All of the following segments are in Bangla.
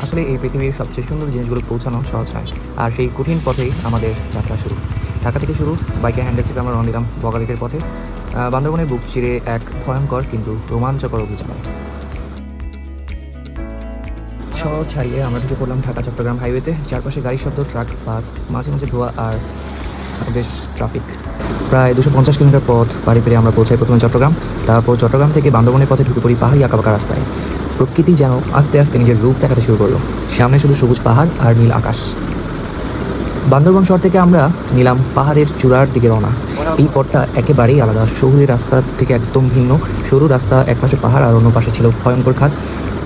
আসলে এই পৃথিবীর সবচেয়ে সুন্দর জিনিসগুলো পৌঁছানো সহজ নয়, আর সেই কঠিন পথেই আমাদের যাত্রা শুরু। ঢাকা থেকে শুরু, বাইকের হ্যান্ডেল চেপে আমরা রওনা দিলাম বগালেকের পথে। বান্দরবনের বুক চিরে এক ভয়ঙ্কর কিন্তু রোমাঞ্চকর অভিযানে। শহর ছাড়িয়ে আমরা ঢুকে পড়লাম ঢাকা চট্টগ্রাম হাইওয়েতে। চারপাশে গাড়ির শব্দ, ট্রাক, বাস, মাঝে মাঝে ধোঁয়া আর বেশ ট্রাফিক। প্রায় 250 কিলোমিটার পথ পাড়ি পেরে আমরা পৌঁছাই প্রথমে চট্টগ্রাম। তারপর চট্টগ্রাম থেকে বান্দরবনের পথে ঢুকে পড়ি পাহাড়ি আঁকাবাঁকা রাস্তায়। প্রকৃতি যেন আস্তে আস্তে নিজের রূপ দেখাতে শুরু করলো। সামনে শুধু সবুজ পাহাড় আর নীল আকাশ। বান্দরবন শহর থেকে আমরা নিলাম পাহাড়ের চূড়ার দিকে রওনা। এই পথটা একেবারেই আলাদা, শহুরের রাস্তা থেকে একদম ভিন্ন। সরু রাস্তা, এক পাশে পাহাড় আর অন্য পাশে ছিল ভয়ঙ্কর খাদ।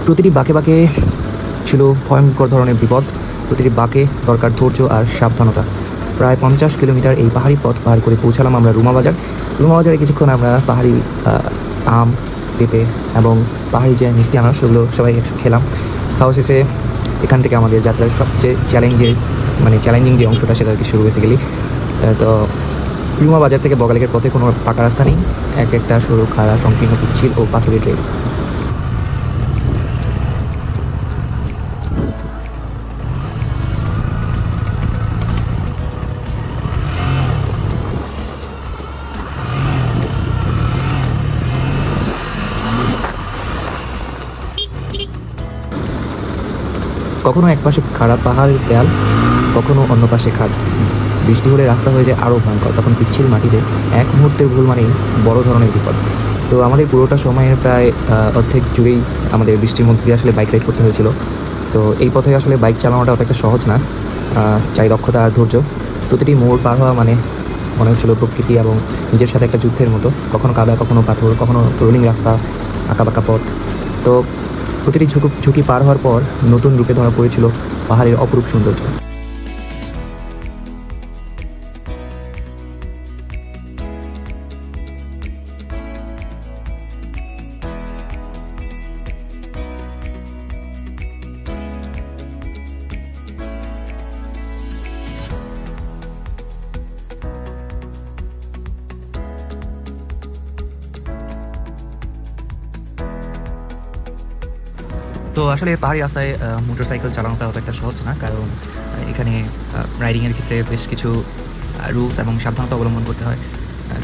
প্রতিটি বাঁকে বাঁকে ছিল ভয়ঙ্কর ধরনের বিপদ। প্রতিটি বাঁকে দরকার ধৈর্য আর সাবধানতা। প্রায় 50 কিলোমিটার এই পাহাড়ি পথ পার করে পৌঁছালাম আমরা রুমা বাজার। রুমা বাজারে কিছুক্ষণ আমরা পাহাড়ি আম, পেঁপে এবং পাহাড়ি যে মিষ্টি আনারস সেগুলো সবাই খেলাম। খাওয়া শেষে এখান থেকে আমাদের যাত্রার সবচেয়ে চ্যালেঞ্জিং যে অংশটা সেটা আর কি শুরু বেসিক্যালি। তো রুমা বাজার থেকে বগালেকের পথে কোনো পাকা রাস্তা নেই, এক একটা সরু খাড়া সংকীর্ণ পিচ্ছিল ও পাথরের ট্রেল। কখনো এক পাশে খারাপ পাহাড়ের দেয়াল, কখনো অন্য পাশে খাদ। বৃষ্টি হলে রাস্তা হয়ে যায় আরও ভয়ঙ্কর। তখন পিচ্ছিল মাটিতে এক মুহূর্তের ভুল মানেই বড় ধরনের বিপদ। তো আমাদের পুরোটা সময়ের প্রায় অর্ধেক জুড়েই আমাদের বৃষ্টির মধ্যে দিয়ে আসলে বাইক রাইড করতে হয়েছিল। তো এই পথে আসলে বাইক চালানোটা অত একটা সহজ না, চাই দক্ষতা আর ধৈর্য। প্রতিটি মোড় পার হওয়া মানে মনে হচ্ছিল প্রকৃতি এবং নিজের সাথে একটা যুদ্ধের মতো। কখনো কাদা, কখনো পাথর, কখনো রোলিং রাস্তা, আঁকাবাঁকা পথ। তো প্রতিটি ঝুঁকি পার হওয়ার পর নতুন রূপে ধরা পড়েছিল পাহাড়ের অপরূপ সৌন্দর্য। তো আসলে পাহাড়ি রাস্তায় মোটরসাইকেল চালানোটা অত একটা সহজ না, কারণ এখানে রাইডিংয়ের ক্ষেত্রে বেশ কিছু রুলস এবং সাবধানতা অবলম্বন করতে হয়।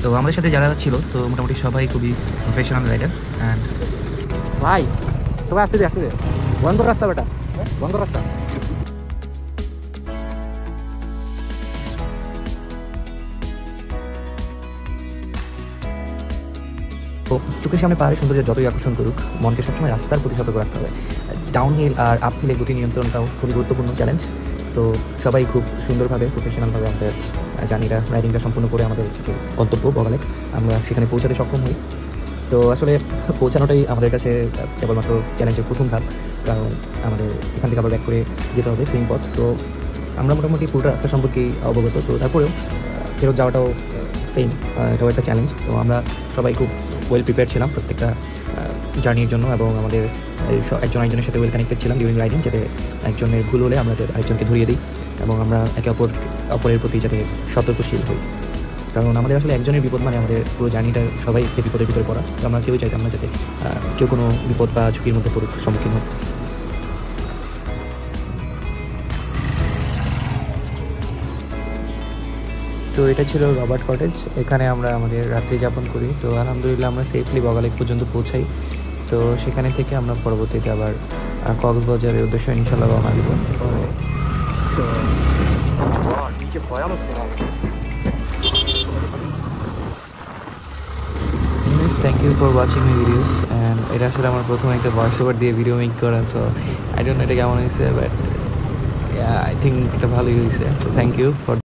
তো আমাদের সাথে যারা ছিল তো মোটামুটি সবাই খুবই প্রফেশনাল রাইডার। অ্যান্ড ভাই সবাই আসতে দে বন্ধ রাস্তা বেটা, বন্ধ রাস্তা। তো চোখের সামনে পাহাড়ের সৌন্দর্য যতই আকর্ষণ করুক, মনকে সবসময় রাস্তার প্রতি সতর্ক রাখতে হবে। ডাউনহিল আর আপহিলের গতি নিয়ন্ত্রণটাও খুবই গুরুত্বপূর্ণ চ্যালেঞ্জ। তো সবাই খুব সুন্দরভাবে প্রফেশনালভাবে আমাদের জার্নিটা রাইডিংটা সম্পূর্ণ করে আমাদের যে গন্তব্য বগালেক আমরা সেখানে পৌঁছাতে সক্ষম হই। তো আসলে পৌঁছানোটাই আমাদের কাছে কেবলমাত্র চ্যালেঞ্জের প্রথম ধাপ, কারণ আমাদের এখান থেকে আবার ব্যাক করে যেতে হবে সেম পথ। তো আমরা মোটামুটি পুরোটা রাস্তা সম্পর্কেই অবগত। তো তারপরেও ফেরত যাওয়াটাও সেম, এটাও একটা চ্যালেঞ্জ। তো আমরা সবাই খুব ওয়েল প্রিপেয়ার ছিলাম প্রত্যেকটা জার্নির জন্য, এবং আমাদের একজন আরেকজনের সাথে ওয়েল কানেক্টেড ছিলাম ডিউরিং রাইডিং, যাতে একজনের ভুল হলে আমরা আরেকজনকে ধরিয়ে দিই এবং আমরা একে অপরের প্রতি যাতে সতর্কশীল হই। কারণ আমাদের আসলে একজনের বিপদ মানে আমাদের পুরো জার্নিটা সবাইকে বিপদের ভিতরে পড়া। তো আমরা কেউই চাইতাম না যাতে কেউ কোনো বিপদ বা ঝুঁকির মধ্যে সম্মুখীন হোক। তো এটা ছিল রবার্ট কটেজ, এখানে আমরা আমাদের রাত্রি যাপন করি। তো আলহামদুলিল্লাহ আমরা সেফলি বগালেক পর্যন্ত পৌঁছাই। তো সেখানে থেকে আমরা পরবর্তীতে আবার কক্সবাজারের উদ্দেশ্যে ইনশাল্লাহ রওনা দিব। Thank you for watching my videos. And এটা আসলে আমার প্রথম একটা ভয়েস ওভার দিয়ে ভিডিও মেক করা। সো আই ডোন্ট নো এটা কেমন হয়েছে, বাট আই থিঙ্ক এটা ভালোই হয়েছে। So thank you for